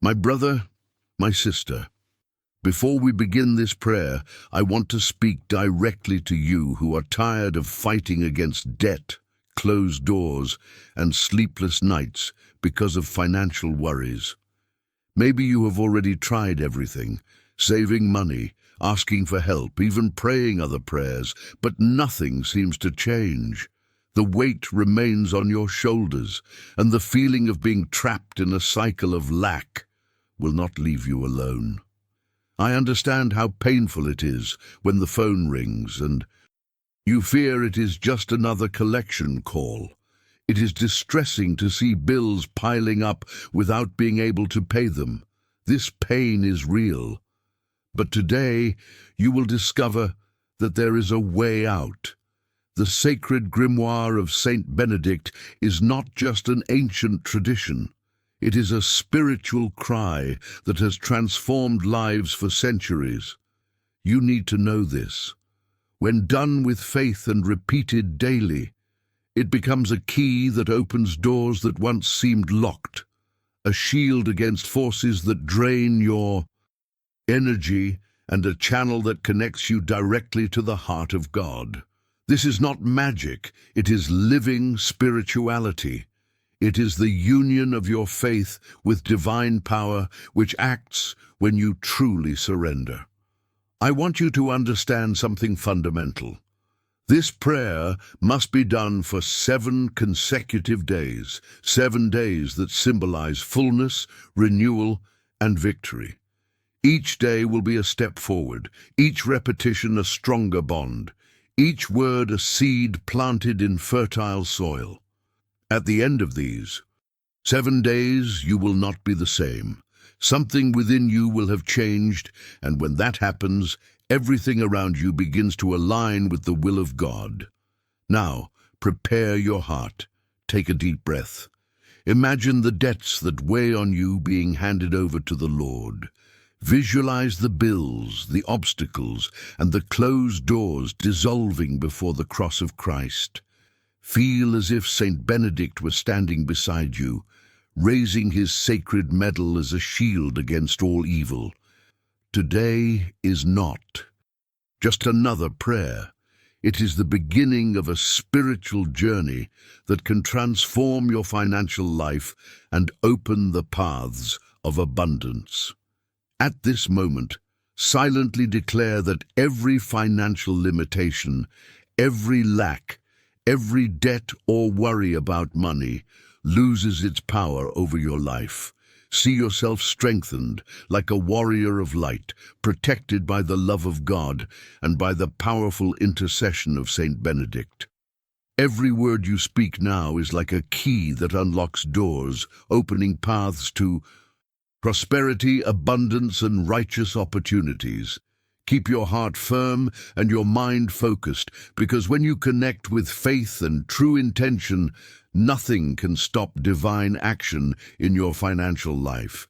My brother, my sister, before we begin this prayer, I want to speak directly to you who are tired of fighting against debt, closed doors, and sleepless nights because of financial worries. Maybe you have already tried everything, saving money, asking for help, even praying other prayers, but nothing seems to change. The weight remains on your shoulders, and the feeling of being trapped in a cycle of lack will not leave you alone. I understand how painful it is when the phone rings and you fear it is just another collection call. It is distressing to see bills piling up without being able to pay them. This pain is real. But today you will discover that there is a way out. The sacred Grimoire of Saint Benedict is not just an ancient tradition. It is a spiritual cry that has transformed lives for centuries. You need to know this. When done with faith and repeated daily, it becomes a key that opens doors that once seemed locked, a shield against forces that drain your energy, and a channel that connects you directly to the heart of God. This is not magic, it is living spirituality. It is the union of your faith with divine power which acts when you truly surrender. I want you to understand something fundamental. This prayer must be done for 7 consecutive days, 7 days that symbolize fullness, renewal, and victory. Each day will be a step forward, each repetition a stronger bond, each word a seed planted in fertile soil. At the end of these 7 days, you will not be the same. Something within you will have changed, and when that happens, everything around you begins to align with the will of God. Now, prepare your heart. Take a deep breath. Imagine the debts that weigh on you being handed over to the Lord. Visualize the bills, the obstacles, and the closed doors dissolving before the cross of Christ. Feel as if Saint Benedict was standing beside you, raising his sacred medal as a shield against all evil. Today is not just another prayer. It is the beginning of a spiritual journey that can transform your financial life and open the paths of abundance. At this moment, silently declare that every financial limitation, every lack, every debt or worry about money loses its power over your life. See yourself strengthened like a warrior of light, protected by the love of God and by the powerful intercession of Saint Benedict. Every word you speak now is like a key that unlocks doors, opening paths to prosperity, abundance, and righteous opportunities. Keep your heart firm and your mind focused, because when you connect with faith and true intention, nothing can stop divine action in your financial life.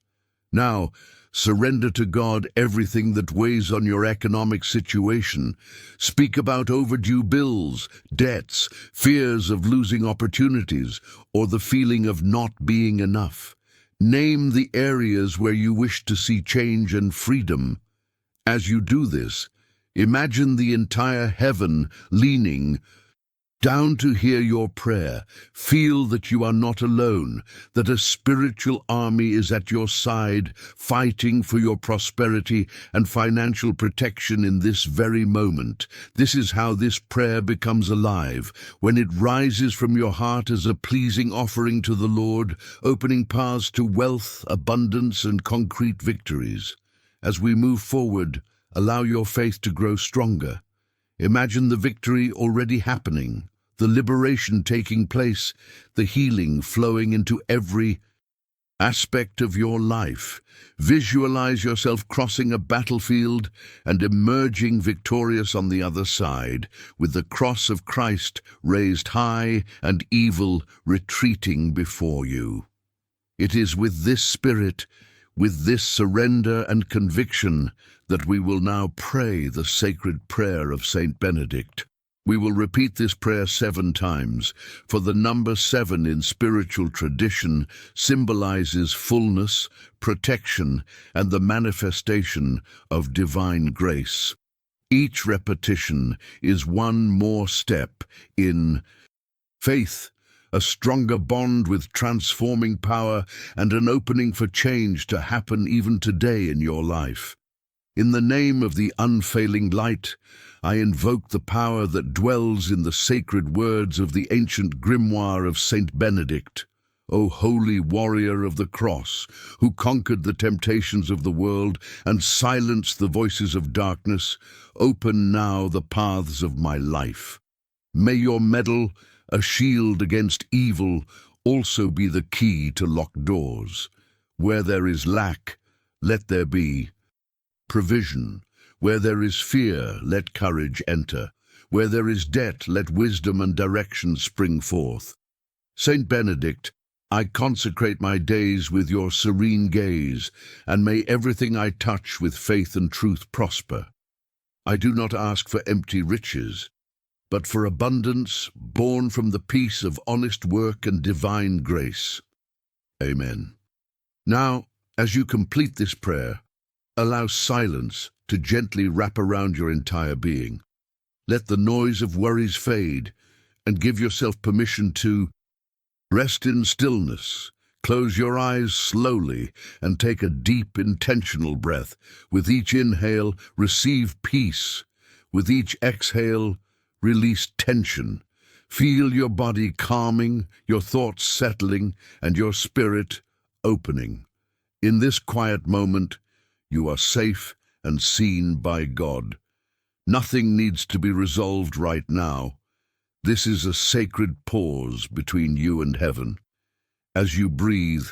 Now, surrender to God everything that weighs on your economic situation. Speak about overdue bills, debts, fears of losing opportunities, or the feeling of not being enough. Name the areas where you wish to see change and freedom. As you do this, imagine the entire heaven leaning down to hear your prayer. Feel that you are not alone, that a spiritual army is at your side, fighting for your prosperity and financial protection in this very moment. This is how this prayer becomes alive, when it rises from your heart as a pleasing offering to the Lord, opening paths to wealth, abundance, and concrete victories. As we move forward, allow your faith to grow stronger. Imagine the victory already happening, the liberation taking place, the healing flowing into every aspect of your life. Visualize yourself crossing a battlefield and emerging victorious on the other side, with the cross of Christ raised high and evil retreating before you. It is with this spirit, with this surrender and conviction, that we will now pray the sacred prayer of Saint Benedict. We will repeat this prayer 7 times, for the number 7 in spiritual tradition symbolizes fullness, protection, and the manifestation of divine grace. Each repetition is one more step in faith, a stronger bond with transforming power, and an opening for change to happen even today in your life. In the name of the unfailing light, I invoke the power that dwells in the sacred words of the ancient Grimoire of Saint Benedict. O holy warrior of the cross, who conquered the temptations of the world and silenced the voices of darkness, open now the paths of my life. May your medal, a shield against evil, also be the key to locked doors. Where there is lack, let there be provision. Where there is fear, let courage enter. Where there is debt, let wisdom and direction spring forth. Saint Benedict, I consecrate my days with your serene gaze, and may everything I touch with faith and truth prosper. I do not ask for empty riches, but for abundance born from the peace of honest work and divine grace. Amen. Now, as you complete this prayer, allow silence to gently wrap around your entire being. Let the noise of worries fade, and give yourself permission to rest in stillness. Close your eyes slowly and take a deep, intentional breath. With each inhale, receive peace. With each exhale, release tension. Feel your body calming, your thoughts settling, and your spirit opening. In this quiet moment, you are safe and seen by God. Nothing needs to be resolved right now. This is a sacred pause between you and heaven. As you breathe,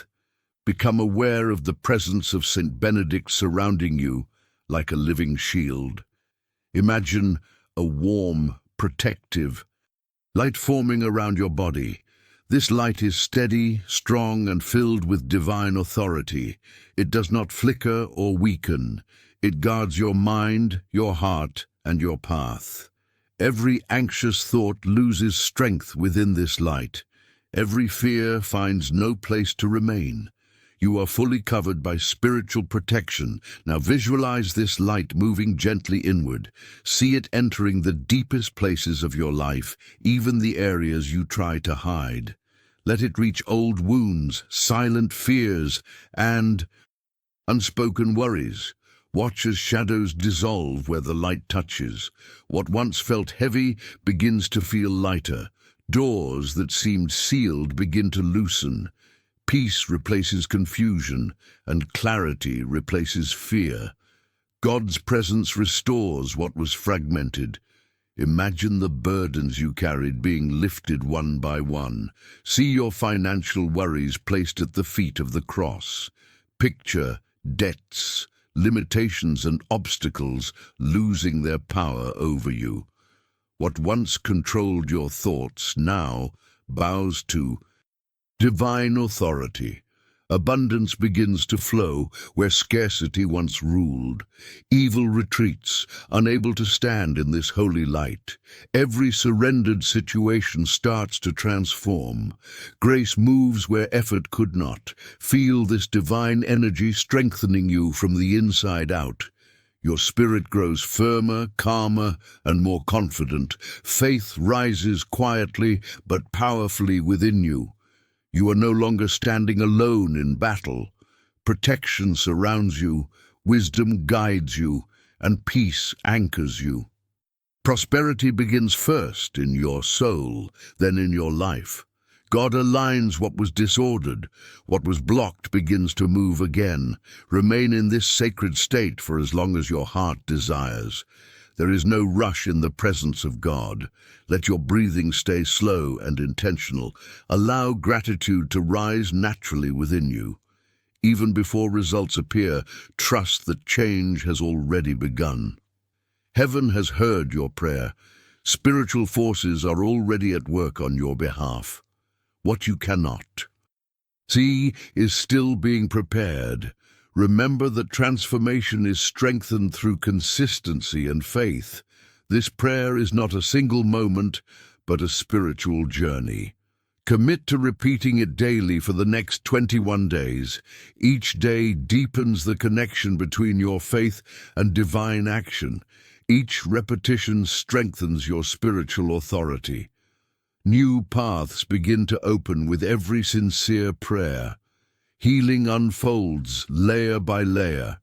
become aware of the presence of Saint Benedict surrounding you like a living shield. Imagine a warm, protective light forming around your body. This light is steady, strong, and filled with divine authority. It does not flicker or weaken. It guards your mind, your heart, and your path. Every anxious thought loses strength within this light. Every fear finds no place to remain. You are fully covered by spiritual protection. Now visualize this light moving gently inward. See it entering the deepest places of your life, even the areas you try to hide. Let it reach old wounds, silent fears, and unspoken worries. Watch as shadows dissolve where the light touches. What once felt heavy begins to feel lighter. Doors that seemed sealed begin to loosen. Peace replaces confusion, and clarity replaces fear. God's presence restores what was fragmented. Imagine the burdens you carried being lifted one by one. See your financial worries placed at the feet of the cross. Picture debts, limitations, and obstacles losing their power over you. What once controlled your thoughts now bows to divine authority. Abundance begins to flow where scarcity once ruled. Evil retreats, unable to stand in this holy light. Every surrendered situation starts to transform. Grace moves where effort could not. Feel this divine energy strengthening you from the inside out. Your spirit grows firmer, calmer, and more confident. Faith rises quietly but powerfully within you. You are no longer standing alone in battle. Protection surrounds you, wisdom guides you, and peace anchors you. Prosperity begins first in your soul, then in your life. God aligns what was disordered. What was blocked begins to move again. Remain in this sacred state for as long as your heart desires. There is no rush in the presence of God. Let your breathing stay slow and intentional. Allow gratitude to rise naturally within you. Even before results appear, trust that change has already begun. Heaven has heard your prayer. Spiritual forces are already at work on your behalf. What you cannot see is still being prepared. Remember that transformation is strengthened through consistency and faith. This prayer is not a single moment, but a spiritual journey. Commit to repeating it daily for the next 21 days. Each day deepens the connection between your faith and divine action. Each repetition strengthens your spiritual authority. New paths begin to open with every sincere prayer. Healing unfolds layer by layer.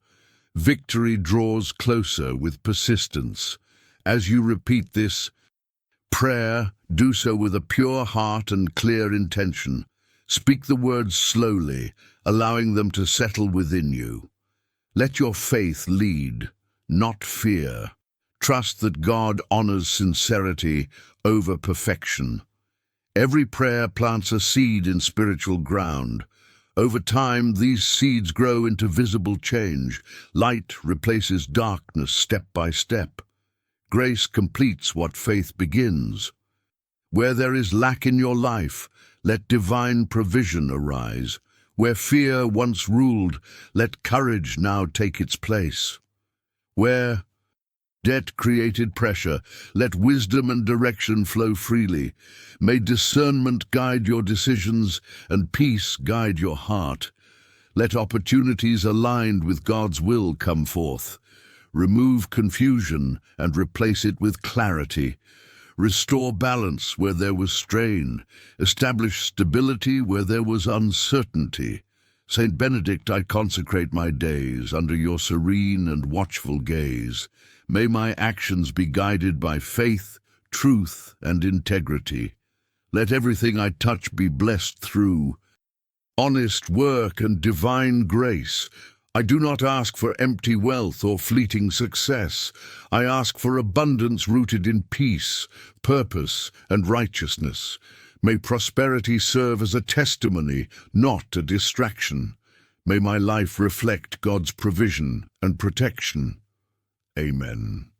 Victory draws closer with persistence. As you repeat this prayer, do so with a pure heart and clear intention. Speak the words slowly, allowing them to settle within you. Let your faith lead, not fear. Trust that God honors sincerity over perfection. Every prayer plants a seed in spiritual ground. Over time, these seeds grow into visible change. Light replaces darkness step by step. Grace completes what faith begins. Where there is lack in your life, let divine provision arise. Where fear once ruled, let courage now take its place. Where debt created pressure, let wisdom and direction flow freely. May discernment guide your decisions and peace guide your heart. Let opportunities aligned with God's will come forth. Remove confusion and replace it with clarity. Restore balance where there was strain. Establish stability where there was uncertainty. Saint Benedict, I consecrate my days under your serene and watchful gaze. May my actions be guided by faith, truth, and integrity. Let everything I touch be blessed through honest work and divine grace. I do not ask for empty wealth or fleeting success. I ask for abundance rooted in peace, purpose, and righteousness. May prosperity serve as a testimony, not a distraction. May my life reflect God's provision and protection. Amen.